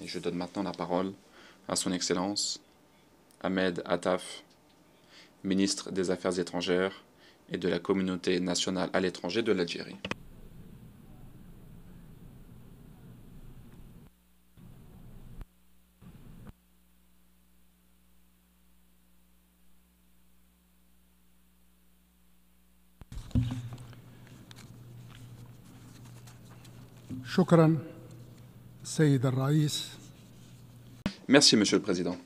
Et je donne maintenant la parole à son Excellence Ahmed Attaf, ministre des Affaires étrangères et de la communauté nationale à l'étranger de l'Algérie. شكرا سيد الرئيس. Merci, Monsieur le Président.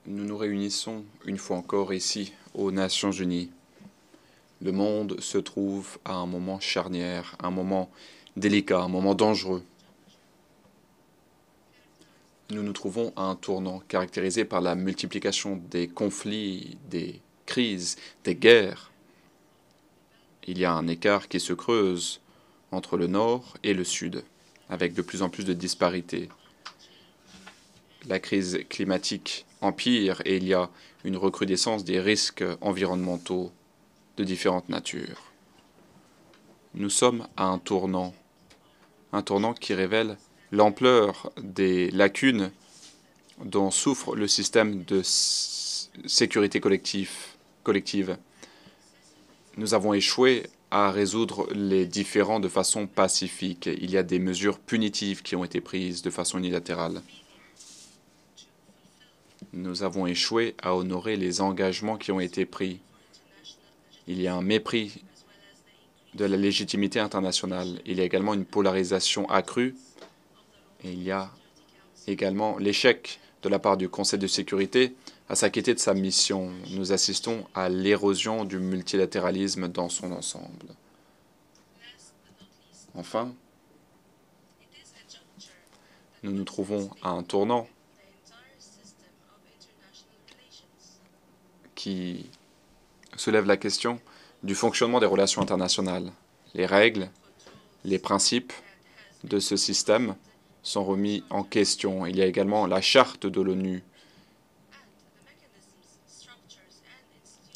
Nous nous réunissons une fois encore ici, aux Nations Unies. Le monde se trouve à un moment charnière, un moment délicat, un moment dangereux. Nous nous trouvons à un tournant caractérisé par la multiplication des conflits, des crises, des guerres. Il y a un écart qui se creuse entre le nord et le sud, avec de plus en plus de disparités. La crise climatique empire et il y a une recrudescence des risques environnementaux de différentes natures. Nous sommes à un tournant qui révèle l'ampleur des lacunes dont souffre le système de sécurité collective. Nous avons échoué à résoudre les différends de façon pacifique. Il y a des mesures punitives qui ont été prises de façon unilatérale. Nous avons échoué à honorer les engagements qui ont été pris. Il y a un mépris de la légitimité internationale. Il y a également une polarisation accrue. Et il y a également l'échec de la part du Conseil de sécurité à s'acquitter de sa mission. Nous assistons à l'érosion du multilatéralisme dans son ensemble. Enfin, nous nous trouvons à un tournant qui soulève la question du fonctionnement des relations internationales. Les règles, les principes de ce système sont remis en question. Il y a également la charte de l'ONU.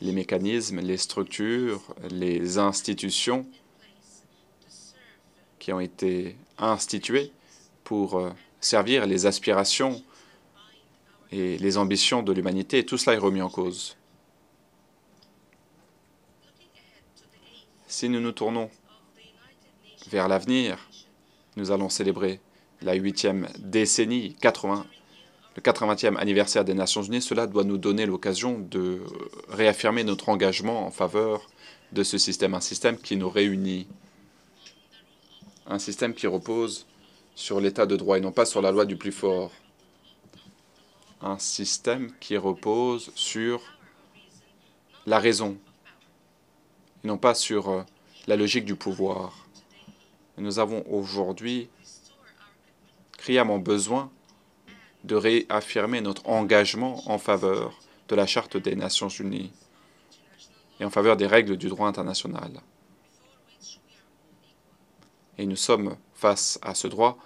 Les mécanismes, les structures, les institutions qui ont été instituées pour servir les aspirations et les ambitions de l'humanité, tout cela est remis en cause. Si nous nous tournons vers l'avenir, nous allons célébrer la 8e décennie, le 80e anniversaire des Nations Unies. Cela doit nous donner l'occasion de réaffirmer notre engagement en faveur de ce système, un système qui nous réunit, un système qui repose sur l'état de droit et non pas sur la loi du plus fort, un système qui repose sur la raison et non pas sur la logique du pouvoir. Nous avons aujourd'hui criamment besoin de réaffirmer notre engagement en faveur de la Charte des Nations Unies et en faveur des règles du droit international. Et nous sommes face à ce droit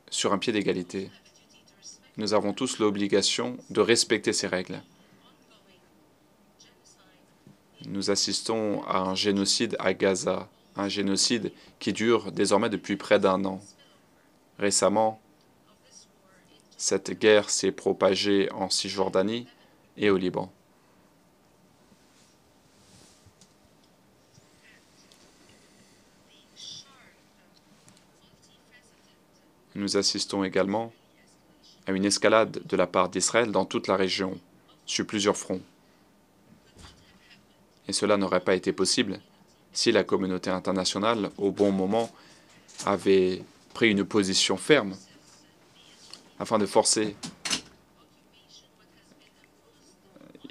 sur un pied d'égalité. Nous avons tous l'obligation de respecter ces règles. Nous assistons à un génocide à Gaza, un génocide qui dure désormais depuis près d'un an. Récemment, cette guerre s'est propagée en Cisjordanie et au Liban. Nous assistons également à une escalade de la part d'Israël dans toute la région, sur plusieurs fronts. Et cela n'aurait pas été possible si la communauté internationale, au bon moment, avait pris une position ferme afin de forcer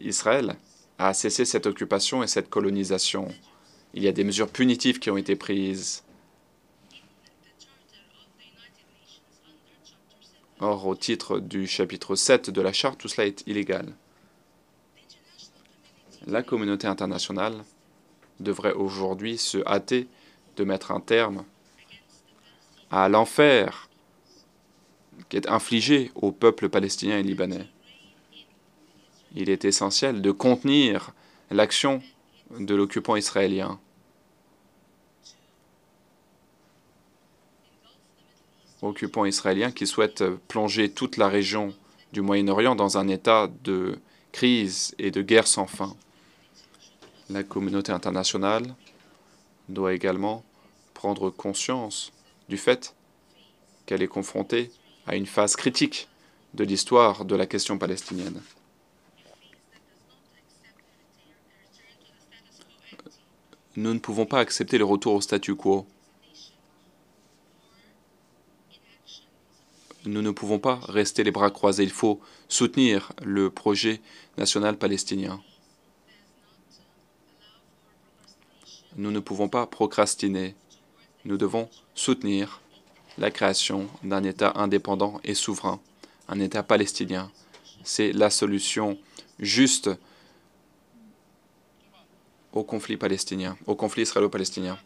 Israël à cesser cette occupation et cette colonisation. Il y a des mesures punitives qui ont été prises. Or, au titre du chapitre 7 de la Charte, tout cela est illégal. La communauté internationale devrait aujourd'hui se hâter de mettre un terme à l'enfer qui est infligé au peuple palestinien et libanais. Il est essentiel de contenir l'action de l'occupant israélien occupants israéliens qui souhaitent plonger toute la région du Moyen-Orient dans un état de crise et de guerre sans fin. La communauté internationale doit également prendre conscience du fait qu'elle est confrontée à une phase critique de l'histoire de la question palestinienne. Nous ne pouvons pas accepter le retour au statu quo. Nous ne pouvons pas rester les bras croisés. Il faut soutenir le projet national palestinien. Nous ne pouvons pas procrastiner. Nous devons soutenir la création d'un État indépendant et souverain, un État palestinien. C'est la solution juste au conflit palestinien, au conflit israélo-palestinien.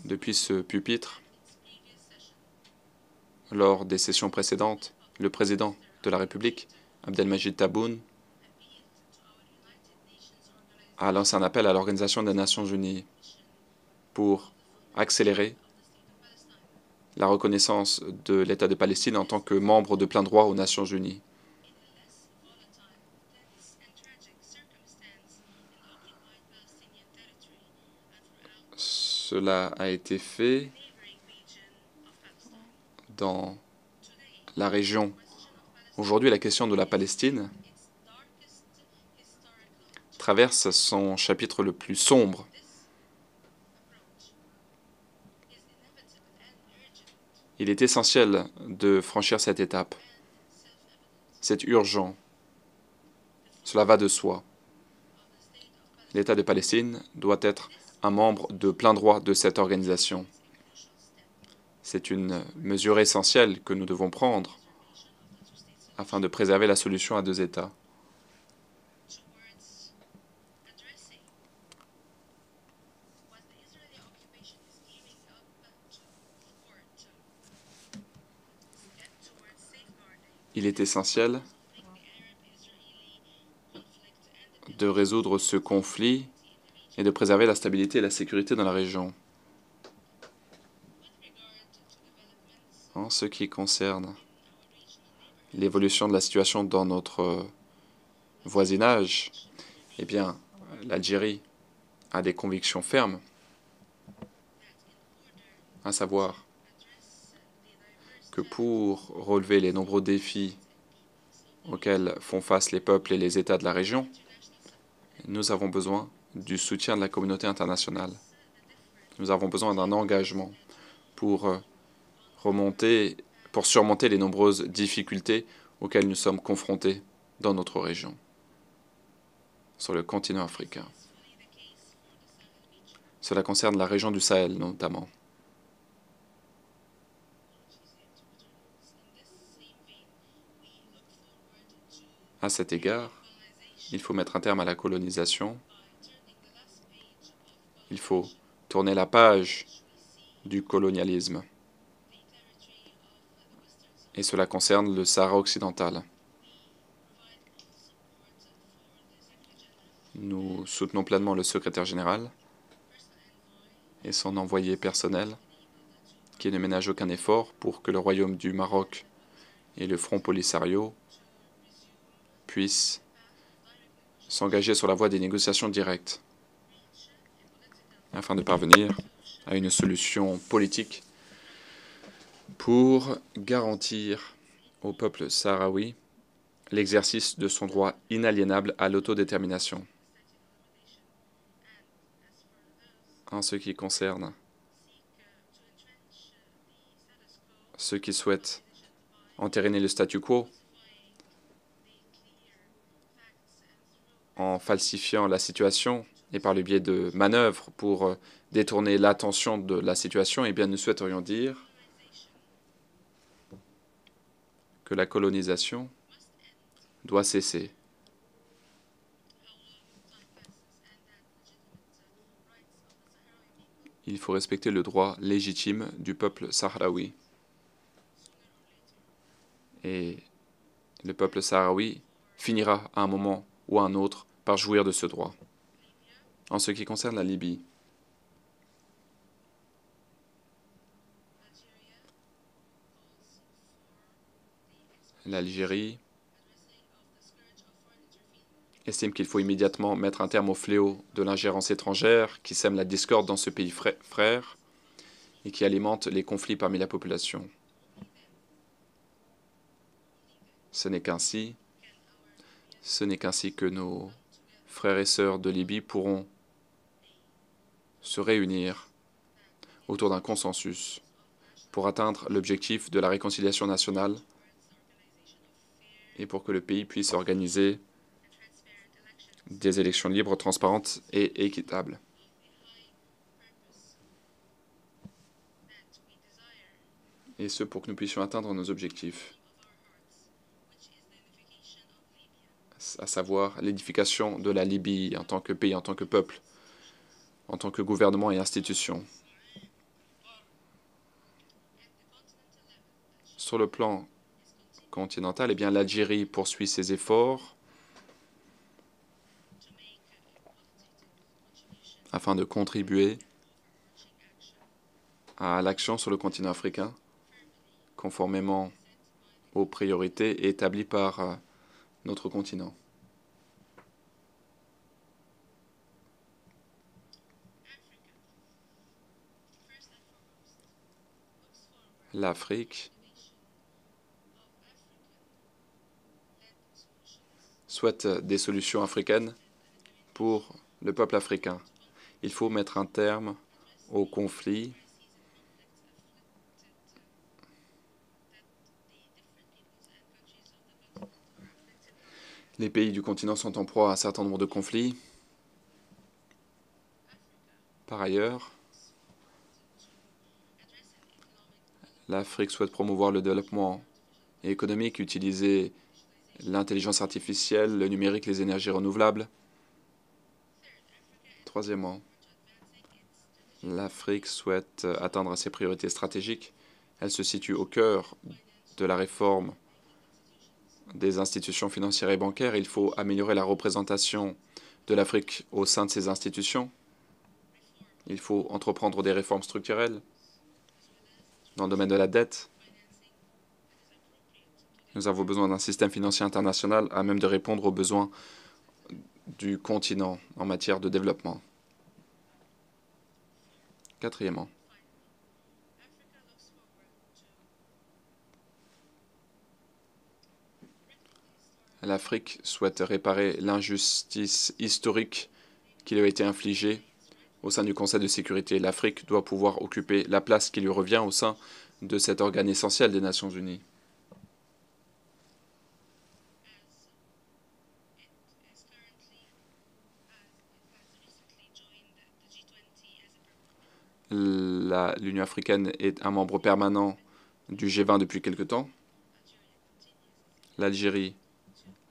Depuis ce pupitre, lors des sessions précédentes, le président de la République, Abdelmajid Tebboune, a lancé un appel à l'Organisation des Nations Unies pour accélérer la reconnaissance de l'État de Palestine en tant que membre de plein droit aux Nations Unies. Cela a été fait dans la région. Aujourd'hui, la question de la Palestine traverse son chapitre le plus sombre. Il est essentiel de franchir cette étape. C'est urgent. Cela va de soi. L'État de Palestine doit être un membre de plein droit de cette organisation. C'est une mesure essentielle que nous devons prendre afin de préserver la solution à deux États. Il est essentiel de résoudre ce conflit et de préserver la stabilité et la sécurité dans la région. En ce qui concerne l'évolution de la situation dans notre voisinage, eh bien, l'Algérie a des convictions fermes, à savoir que pour relever les nombreux défis auxquels font face les peuples et les États de la région, nous avons besoin du soutien de la communauté internationale. Nous avons besoin d'un engagement pour surmonter les nombreuses difficultés auxquelles nous sommes confrontés dans notre région, sur le continent africain. Cela concerne la région du Sahel notamment. À cet égard, il faut mettre un terme à la colonisation. Il faut tourner la page du colonialisme. Et cela concerne le Sahara occidental. Nous soutenons pleinement le secrétaire général et son envoyé personnel, qui ne ménage aucun effort pour que le Royaume du Maroc et le Front Polisario puissent s'engager sur la voie des négociations directes afin de parvenir à une solution politique pour garantir au peuple sahraoui l'exercice de son droit inaliénable à l'autodétermination. En ce qui concerne ceux qui souhaitent entériner le statu quo en falsifiant la situation et par le biais de manœuvres pour détourner l'attention de la situation, eh bien, nous souhaiterions dire que la colonisation doit cesser. Il faut respecter le droit légitime du peuple sahraoui. Et le peuple sahraoui finira à un moment ou à un autre par jouir de ce droit. En ce qui concerne la Libye, L'Algérie estime qu'il faut immédiatement mettre un terme au fléau de l'ingérence étrangère qui sème la discorde dans ce pays frère et qui alimente les conflits parmi la population. Ce n'est qu'ainsi que nos frères et sœurs de Libye pourront se réunir autour d'un consensus pour atteindre l'objectif de la réconciliation nationale et pour que le pays puisse organiser des élections libres, transparentes et équitables. Et ce, pour que nous puissions atteindre nos objectifs, à savoir l'édification de la Libye en tant que pays, en tant que peuple, en tant que gouvernement et institution. Sur le plan continental, eh bien, l'Algérie poursuit ses efforts afin de contribuer à l'action sur le continent africain, conformément aux priorités établies par notre continent. L'Afrique souhaite des solutions africaines pour le peuple africain. Il faut mettre un terme aux conflits Les pays du continent sont en proie à un certain nombre de conflits. Par ailleurs, l'Afrique souhaite promouvoir le développement économique, utiliser l'intelligence artificielle, le numérique, les énergies renouvelables. Troisièmement, l'Afrique souhaite atteindre ses priorités stratégiques. Elle se situe au cœur de la réforme des institutions financières et bancaires. Il faut améliorer la représentation de l'Afrique au sein de ces institutions. Il faut entreprendre des réformes structurelles dans le domaine de la dette. Nous avons besoin d'un système financier international à même de répondre aux besoins du continent en matière de développement. Quatrièmement, l'Afrique souhaite réparer l'injustice historique qui lui a été infligée au sein du Conseil de sécurité. L'Afrique doit pouvoir occuper la place qui lui revient au sein de cet organe essentiel des Nations unies. L'Union africaine est un membre permanent du G20 depuis quelque temps. L'Algérie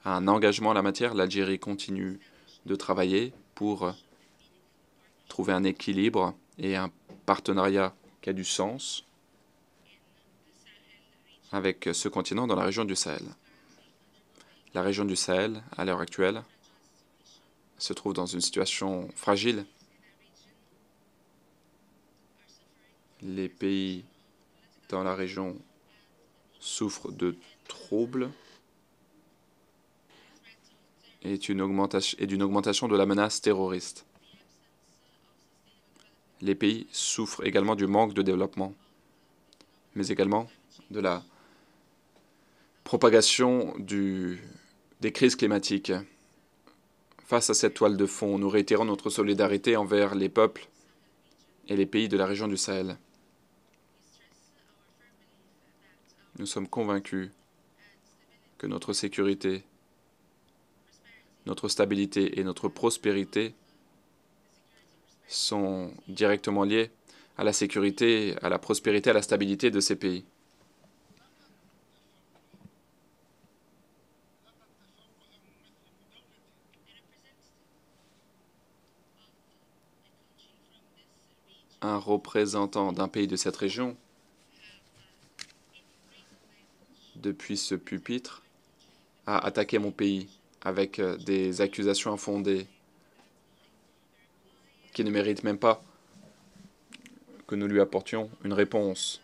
a un engagement en la matière. L'Algérie continue de travailler pour trouver un équilibre et un partenariat qui a du sens avec ce continent dans la région du Sahel. La région du Sahel, à l'heure actuelle, se trouve dans une situation fragile. Les pays dans la région souffrent de troubles et d'une augmentation de la menace terroriste. Les pays souffrent également du manque de développement, mais également de la propagation des crises climatiques. Face à cette toile de fond, nous réitérons notre solidarité envers les peuples et les pays de la région du Sahel. Nous sommes convaincus que notre sécurité, notre stabilité et notre prospérité sont directement liés à la sécurité, à la prospérité, à la stabilité de ces pays. Un représentant d'un pays de cette région, depuis ce pupitre, a attaqué mon pays avec des accusations infondées qui ne méritent même pas que nous lui apportions une réponse.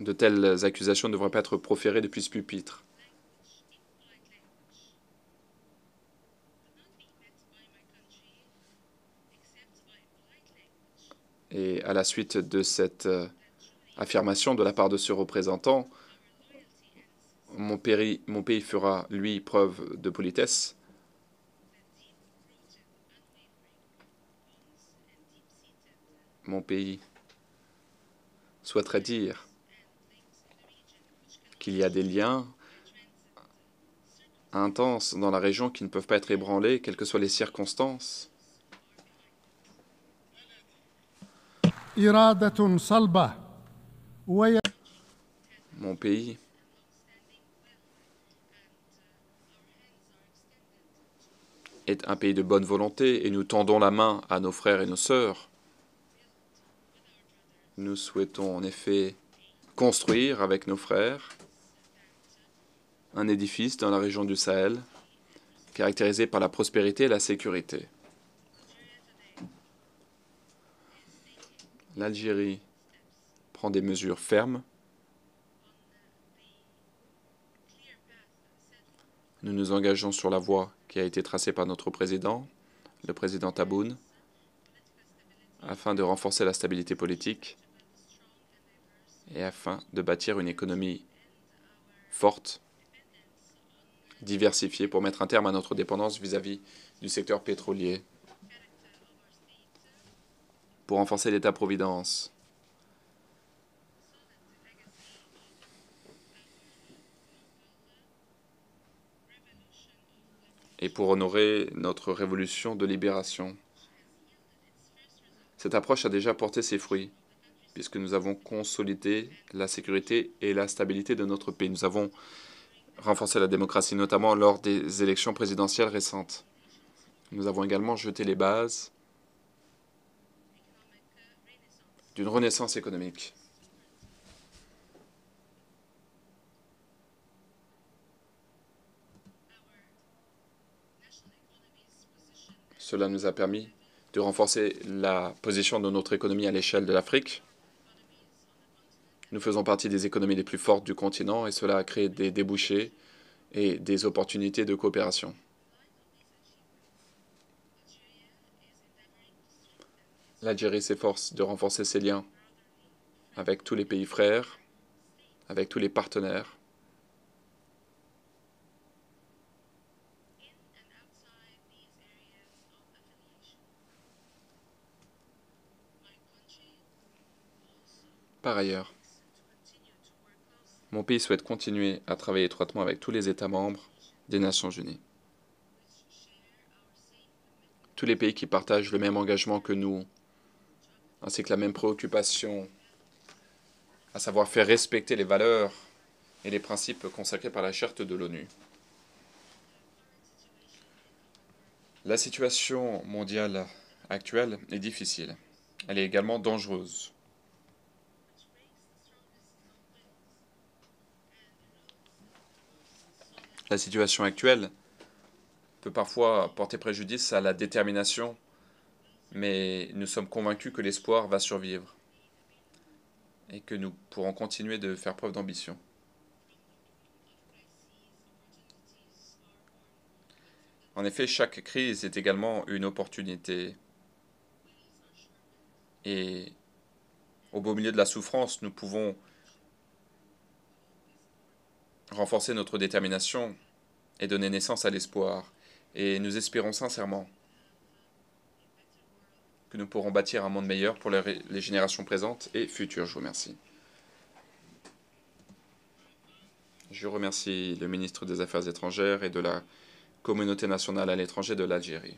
De telles accusations ne devraient pas être proférées depuis ce pupitre. Et à la suite de cette affirmation de la part de ce représentant, mon pays fera, lui, preuve de politesse. Mon pays souhaiterait dire qu'il y a des liens intenses dans la région qui ne peuvent pas être ébranlés, quelles que soient les circonstances. إرادة صلبة Mon pays est un pays de bonne volonté et nous tendons la main à nos frères et nos sœurs. Nous souhaitons en effet construire avec nos frères un édifice dans la région du Sahel caractérisé par la prospérité et la sécurité. L'Algérie prend des mesures fermes. Nous nous engageons sur la voie qui a été tracée par notre président, le président Tebboune, afin de renforcer la stabilité politique et afin de bâtir une économie forte, diversifiée, pour mettre un terme à notre dépendance vis-à-vis du secteur pétrolier, pour renforcer l'État-providence, et pour honorer notre révolution de libération. Cette approche a déjà porté ses fruits, puisque nous avons consolidé la sécurité et la stabilité de notre pays. Nous avons renforcé la démocratie, notamment lors des élections présidentielles récentes. Nous avons également jeté les bases d'une renaissance économique. Cela nous a permis de renforcer la position de notre économie à l'échelle de l'Afrique. Nous faisons partie des économies les plus fortes du continent et cela a créé des débouchés et des opportunités de coopération. L'Algérie s'efforce de renforcer ses liens avec tous les pays frères, avec tous les partenaires. Par ailleurs, mon pays souhaite continuer à travailler étroitement avec tous les États membres des Nations Unies. Tous les pays qui partagent le même engagement que nous, ainsi que la même préoccupation, à savoir faire respecter les valeurs et les principes consacrés par la Charte de l'ONU. La situation mondiale actuelle est difficile. Elle est également dangereuse. La situation actuelle peut parfois porter préjudice à la détermination, mais nous sommes convaincus que l'espoir va survivre et que nous pourrons continuer de faire preuve d'ambition. En effet, chaque crise est également une opportunité. Et au beau milieu de la souffrance, nous pouvons renforcer notre détermination et donner naissance à l'espoir. Et nous espérons sincèrement que nous pourrons bâtir un monde meilleur pour les générations présentes et futures. Je vous remercie. Je remercie le ministre des Affaires étrangères et de la communauté nationale à l'étranger de l'Algérie.